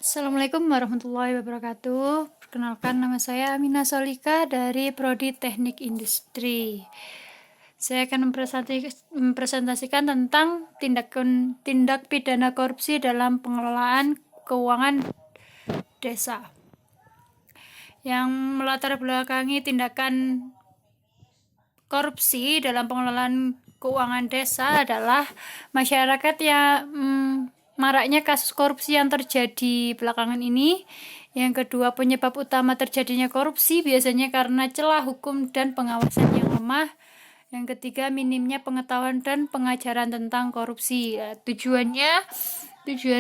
Assalamualaikum warahmatullahi wabarakatuh. Perkenalkan, nama saya Amina Solika dari Prodi Teknik Industri. Saya akan mempresentasikan tentang tindak pidana korupsi dalam pengelolaan keuangan desa. Yang melatar belakangi tindakan korupsi dalam pengelolaan keuangan desa adalah masyarakat yang maraknya kasus korupsi yang terjadi belakangan ini. Yang kedua, penyebab utama terjadinya korupsi biasanya karena celah hukum dan pengawasan yang lemah. Yang ketiga, minimnya pengetahuan dan pengajaran tentang korupsi. Tujuan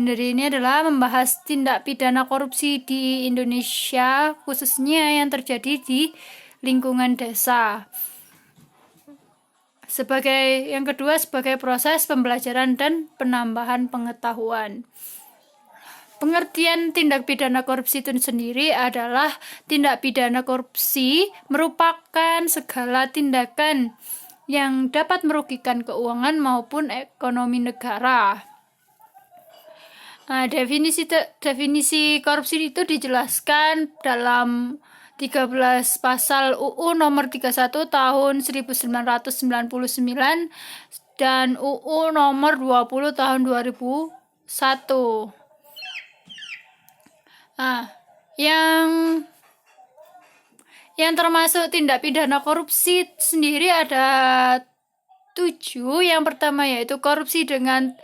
dari ini adalah membahas tindak pidana korupsi di Indonesia, khususnya yang terjadi di lingkungan desa. Yang kedua, sebagai proses pembelajaran dan penambahan pengetahuan. Pengertian tindak pidana korupsi itu sendiri adalah tindak pidana korupsi merupakan segala tindakan yang dapat merugikan keuangan maupun ekonomi negara. Definisi korupsi itu dijelaskan dalam 13 pasal UU nomor 31 tahun 1999 dan UU nomor 20 tahun 2001. Yang termasuk tindak pidana korupsi sendiri ada 7. Yang pertama yaitu korupsi yang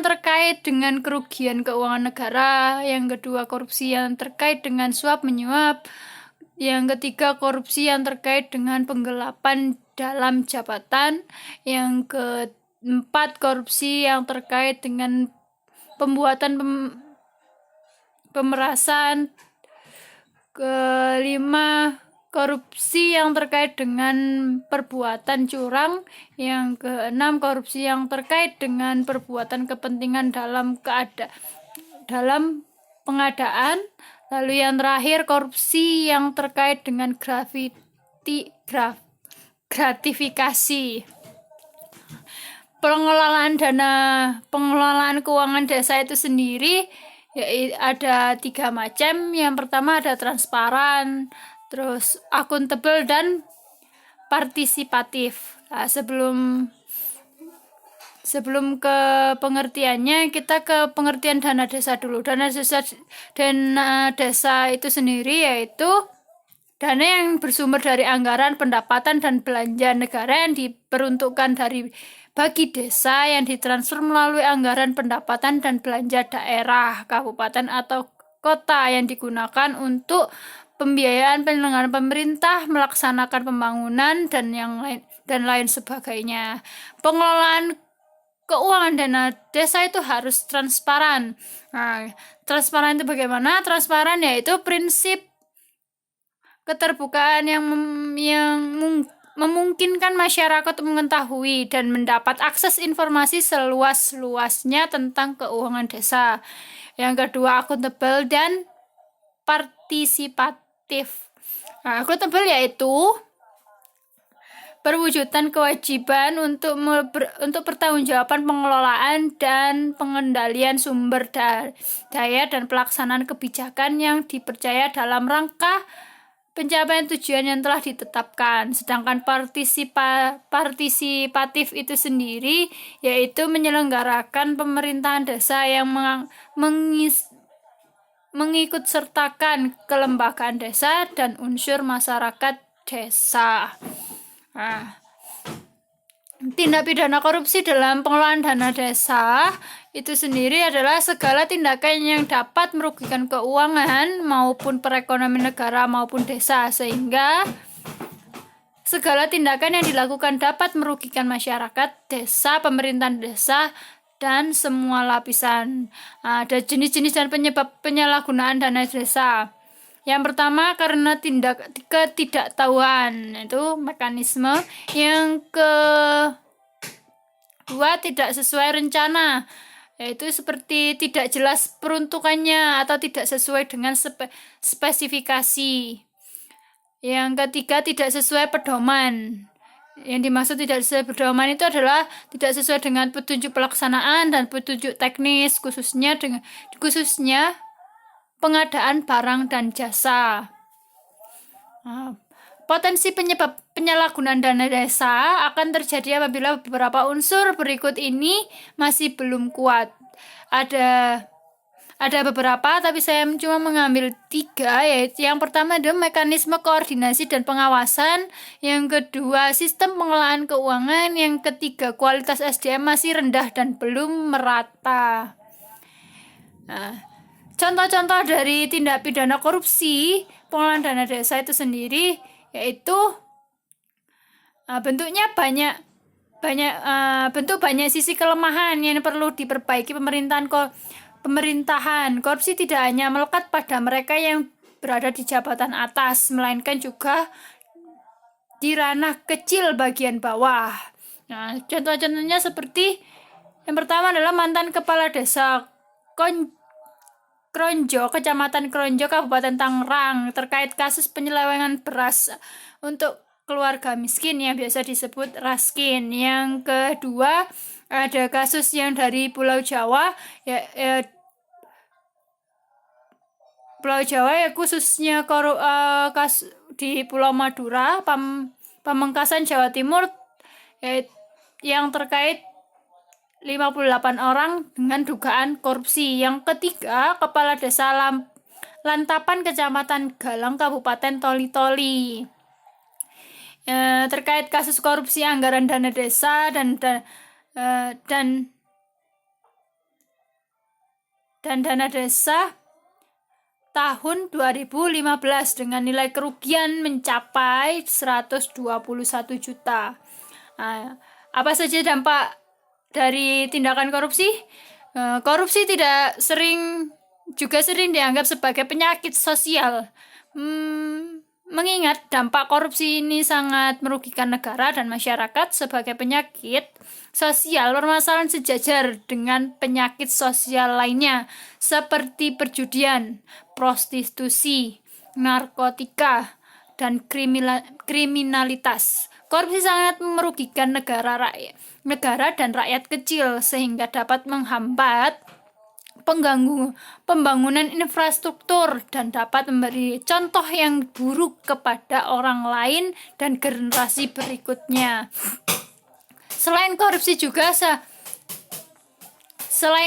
terkait dengan kerugian keuangan negara. Yang kedua, korupsi yang terkait dengan suap menyuap. Yang ketiga, korupsi yang terkait dengan penggelapan dalam jabatan. Yang keempat, korupsi yang terkait dengan pembuatan pemerasan. Kelima, korupsi yang terkait dengan perbuatan curang. Yang keenam, korupsi yang terkait dengan perbuatan kepentingan dalam pengadaan. Lalu yang terakhir, korupsi yang terkait dengan gratifikasi. Pengelolaan keuangan desa itu sendiri ada 3 macam. Yang pertama ada transparan, terus akuntabel dan partisipatif. Sebelum ke pengertiannya, kita ke pengertian dana desa dulu. Dana desa itu sendiri yaitu dana yang bersumber dari anggaran pendapatan dan belanja negara yang diperuntukkan bagi desa yang ditransfer melalui anggaran pendapatan dan belanja daerah, kabupaten atau kota yang digunakan untuk pembiayaan penyelenggaraan pemerintah, melaksanakan pembangunan dan lain sebagainya. Pengelolaan keuangan dana desa itu harus transparan. Transparan itu bagaimana? Transparan yaitu prinsip keterbukaan yang memungkinkan masyarakat mengetahui dan mendapat akses informasi seluas-luasnya tentang keuangan desa. Yang kedua, akuntabel dan partisipatif. Akuntabel yaitu perwujudan kewajiban untuk pertanggungjawaban pengelolaan dan pengendalian sumber daya dan pelaksanaan kebijakan yang dipercaya dalam rangka pencapaian tujuan yang telah ditetapkan. Sedangkan partisipatif itu sendiri yaitu menyelenggarakan pemerintahan desa yang mengikut sertakan kelembagaan desa dan unsur masyarakat desa. Tindak pidana korupsi dalam pengelolaan dana desa itu sendiri adalah segala tindakan yang dapat merugikan keuangan maupun perekonomian negara maupun desa, sehingga segala tindakan yang dilakukan dapat merugikan masyarakat desa, pemerintahan desa, dan semua lapisan. Ada jenis-jenis dan penyebab penyalahgunaan dana desa. Yang pertama, karena ketidaktahuan, itu mekanisme. Yang kedua, tidak sesuai rencana, yaitu seperti tidak jelas peruntukannya atau tidak sesuai dengan spesifikasi. Yang ketiga, tidak sesuai pedoman. Yang dimaksud tidak sesuai pedoman itu adalah tidak sesuai dengan petunjuk pelaksanaan dan petunjuk teknis, khususnya pengadaan barang dan jasa. Potensi penyalahgunaan dana desa akan terjadi apabila beberapa unsur berikut ini masih belum kuat. Ada beberapa, tapi saya cuma mengambil 3, yaitu yang pertama adalah mekanisme koordinasi dan pengawasan, yang kedua sistem pengelolaan keuangan, yang ketiga kualitas SDM masih rendah dan belum merata. Contoh-contoh dari tindak pidana korupsi pengelolaan dana desa itu sendiri, yaitu bentuknya banyak sisi kelemahan yang perlu diperbaiki pemerintahan. Korupsi tidak hanya melekat pada mereka yang berada di jabatan atas, melainkan juga di ranah kecil bagian bawah. Contoh-contohnya seperti yang pertama adalah mantan kepala desa Kronjo, Kecamatan Kronjo, Kabupaten Tangerang, terkait kasus penyelewengan beras untuk keluarga miskin yang biasa disebut Raskin. Yang kedua, ada kasus yang dari Pulau Jawa, Pulau Jawa khususnya di Pulau Madura, Pamengkasan, Jawa Timur, yang terkait 58 orang dengan dugaan korupsi. Yang ketiga, Kepala Desa Lantapan, Kecamatan Galang, Kabupaten Toli-Toli, terkait kasus korupsi anggaran dana desa dan dana desa tahun 2015 dengan nilai kerugian mencapai 121 juta. Apa saja dampak dari tindakan korupsi? Korupsi juga sering dianggap sebagai penyakit sosial. Mengingat dampak korupsi ini sangat merugikan negara dan masyarakat sebagai penyakit sosial, permasalahan sejajar dengan penyakit sosial lainnya seperti perjudian, prostitusi, narkotika, dan kriminalitas. Korupsi sangat merugikan negara dan rakyat kecil, sehingga dapat menghambat pembangunan infrastruktur dan dapat memberi contoh yang buruk kepada orang lain dan generasi berikutnya. Selain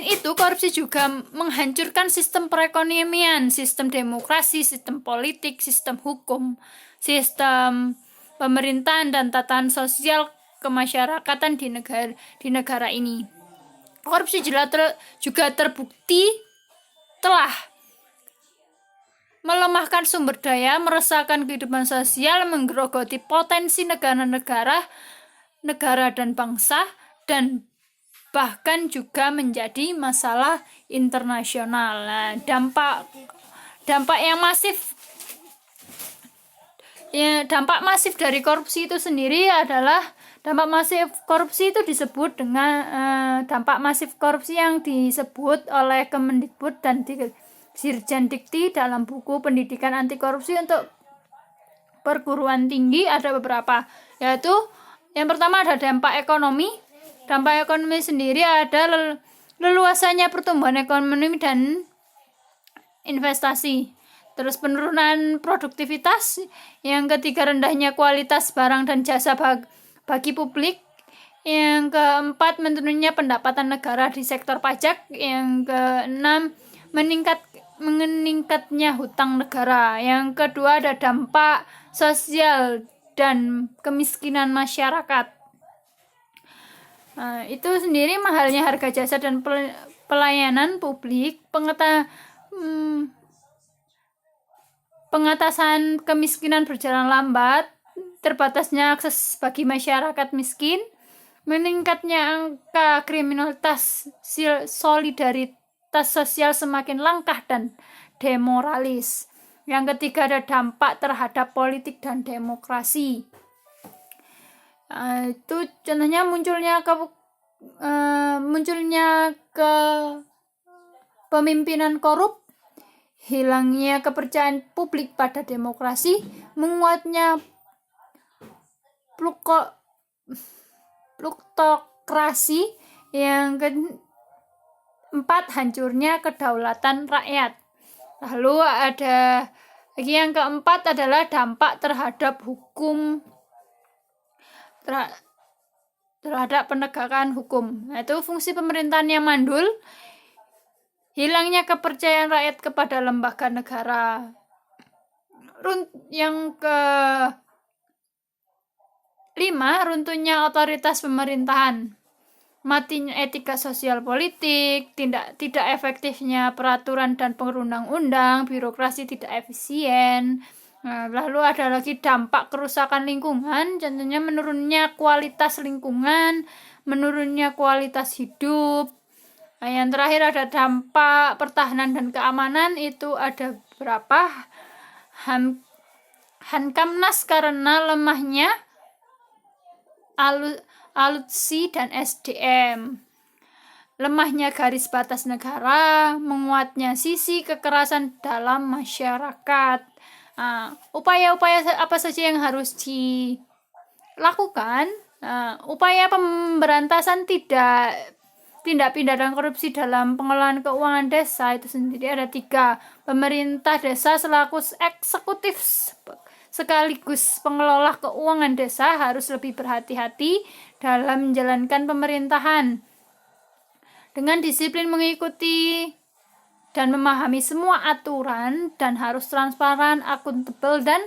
itu, korupsi juga menghancurkan sistem perekonomian, sistem demokrasi, sistem politik, sistem hukum, sistem pemerintahan, dan tatanan sosial kemasyarakatan di negara ini. Korupsi juga terbukti telah melemahkan sumber daya, meresahkan kehidupan sosial, menggerogoti potensi negara dan bangsa, dan bahkan juga menjadi masalah internasional. Dampak masif dari korupsi itu sendiri adalah dampak masif korupsi itu disebut dengan dampak masif korupsi yang disebut oleh Kemendikbud dan Dirjen Dikti dalam buku Pendidikan Anti Korupsi untuk perguruan tinggi. Ada beberapa, yaitu yang pertama ada dampak ekonomi. Dampak ekonomi sendiri ada leluasannya pertumbuhan ekonomi dan investasi. Terus penurunan produktivitas. Yang ketiga, rendahnya kualitas barang dan jasa bagi publik. Yang keempat, menurunnya pendapatan negara di sektor pajak. Yang keenam, meningkatnya hutang negara. Yang kedua, ada dampak sosial dan kemiskinan masyarakat. Itu sendiri mahalnya harga jasa dan pelayanan publik, pengatasan kemiskinan berjalan lambat, terbatasnya akses bagi masyarakat miskin, meningkatnya angka kriminalitas, solidaritas sosial semakin langka dan demoralis. Yang ketiga, ada dampak terhadap politik dan demokrasi. Itu contohnya munculnya pemimpinan korup, hilangnya kepercayaan publik pada demokrasi, menguatnya plutokrasi. Yang keempat, hancurnya kedaulatan rakyat. Lalu ada lagi yang keempat adalah dampak terhadap hukum terhadap penegakan hukum. Nah, itu fungsi pemerintahan yang mandul, hilangnya kepercayaan rakyat kepada lembaga negara. Yang kelima, runtuhnya otoritas pemerintahan, matinya etika sosial politik, tidak efektifnya peraturan dan perundang-undang, birokrasi tidak efisien. Nah, lalu ada lagi dampak kerusakan lingkungan, contohnya menurunnya kualitas lingkungan, menurunnya kualitas hidup. Nah, yang terakhir ada dampak pertahanan dan keamanan, itu ada berapa? Hankamnas karena lemahnya alutsista dan SDM, lemahnya garis batas negara, menguatnya sisi kekerasan dalam masyarakat. Upaya-upaya apa saja yang harus dilakukan? Upaya pemberantasan tindak pidana korupsi dalam pengelolaan keuangan desa itu sendiri ada 3. Pemerintah desa selaku eksekutif sekaligus pengelola keuangan desa harus lebih berhati-hati dalam menjalankan pemerintahan dengan disiplin mengikuti dan memahami semua aturan dan harus transparan, akuntabel, dan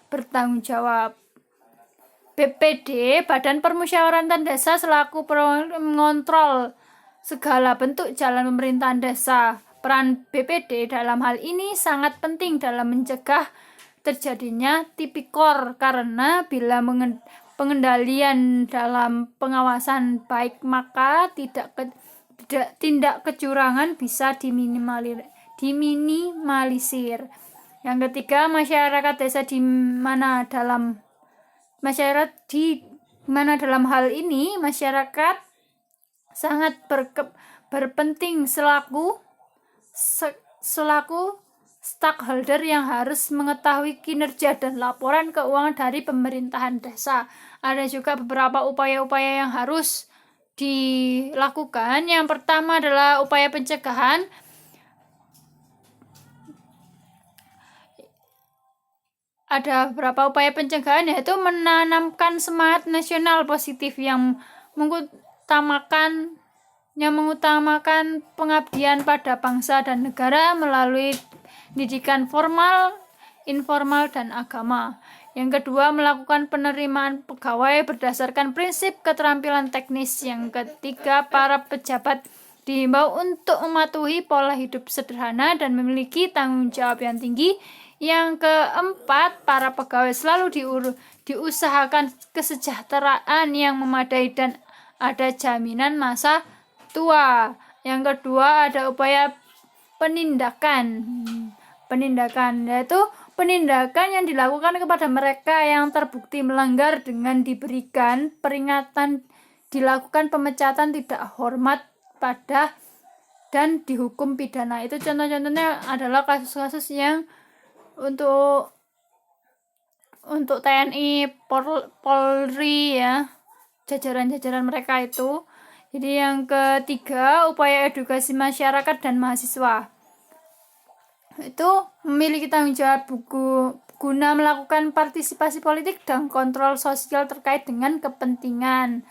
bertanggung jawab. BPD, Badan Permusyawaratan Desa, selaku mengontrol segala bentuk jalan pemerintahan desa. Peran BPD dalam hal ini sangat penting dalam mencegah terjadinya tipikor, karena bila pengendalian dalam pengawasan baik, maka tindak kecurangan bisa diminimalisir. Yang ketiga, masyarakat desa di mana dalam hal ini masyarakat sangat berpenting selaku stakeholder yang harus mengetahui kinerja dan laporan keuangan dari pemerintahan desa. Ada juga beberapa upaya-upaya yang harus dilakukan. Yang pertama adalah upaya pencegahan. Ada beberapa upaya pencegahan, yaitu menanamkan semangat nasional positif yang mengutamakan pengabdian pada bangsa dan negara melalui pendidikan formal, informal, dan agama. Yang kedua, melakukan penerimaan pegawai berdasarkan prinsip keterampilan teknis. Yang ketiga, para pejabat dihimbau untuk mematuhi pola hidup sederhana dan memiliki tanggung jawab yang tinggi. Yang keempat, para pegawai selalu diusahakan kesejahteraan yang memadai dan ada jaminan masa tua. Yang kedua, ada upaya penindakan, yaitu penindakan yang dilakukan kepada mereka yang terbukti melanggar dengan diberikan peringatan, dilakukan pemecatan tidak hormat pada dan dihukum pidana. Itu contoh-contohnya adalah kasus-kasus yang untuk TNI, Polri ya, jajaran-jajaran mereka itu. Jadi yang ketiga, upaya edukasi masyarakat dan mahasiswa. Itu memiliki tanggung jawab guna melakukan partisipasi politik dan kontrol sosial terkait dengan kepentingan.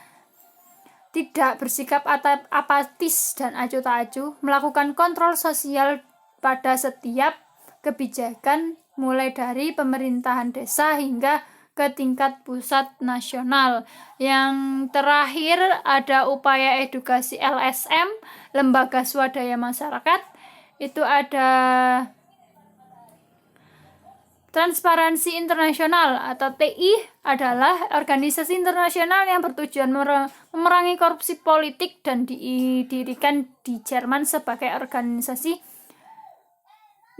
Tidak bersikap apatis dan acuh tak acuh, melakukan kontrol sosial pada setiap kebijakan mulai dari pemerintahan desa hingga ke tingkat pusat nasional. Yang terakhir ada upaya edukasi LSM, lembaga swadaya masyarakat. Itu ada Transparansi Internasional atau TI adalah organisasi internasional yang bertujuan memerangi korupsi politik dan didirikan di Jerman sebagai organisasi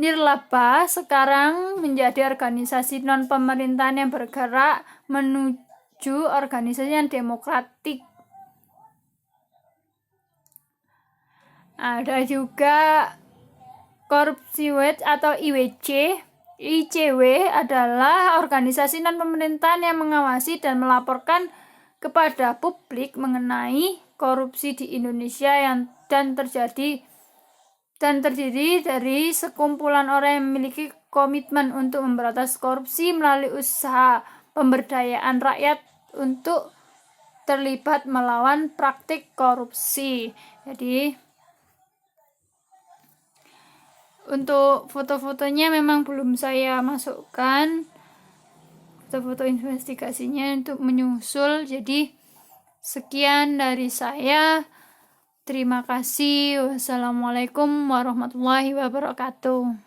nirlaba. Sekarang menjadi organisasi non-pemerintahan yang bergerak menuju organisasi yang demokratik. Ada juga Corruption Watch atau ICW adalah organisasi non-pemerintahan yang mengawasi dan melaporkan kepada publik mengenai korupsi di Indonesia dan terjadi dan terdiri dari sekumpulan orang yang memiliki komitmen untuk memberantas korupsi melalui usaha pemberdayaan rakyat untuk terlibat melawan praktik korupsi. Jadi untuk foto-fotonya memang belum saya masukkan, foto-foto investigasinya untuk menyusul. Jadi sekian dari saya. Terima kasih. Wassalamualaikum warahmatullahi wabarakatuh.